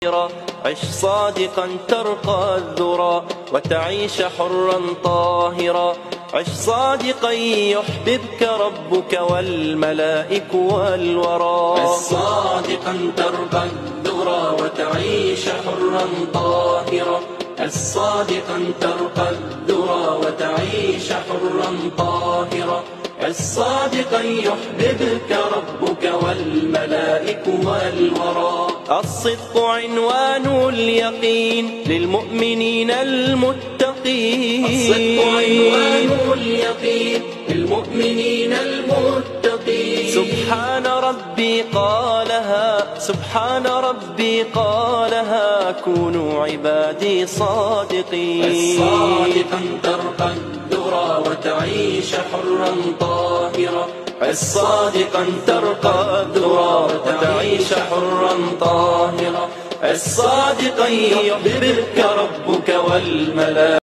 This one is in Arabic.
عش صادقا ترقى الذرى وتعيش حرا طاهرا. عش صادقا يحببك ربك والملائك والورى. عش صادقا ترقى الذرى وتعيش حرا طاهرا. عش صادقا ترقى الذرى وتعيش حرا طاهرا. عش صادقا يحببك ربك والملائك والورى. الصدق عنوان اليقين للمؤمنين المتقين. الصدق عنوان اليقين للمؤمنين المتقين. سبحان ربي قالها سبحان ربي قالها كونوا عبادي صادقين. صادقا ترقى الذرى وتعيش حرا طاهرا. صادقا ترقى الذرى وتعيش حرا طاهرا. صادقا يحببك ربك والملائكة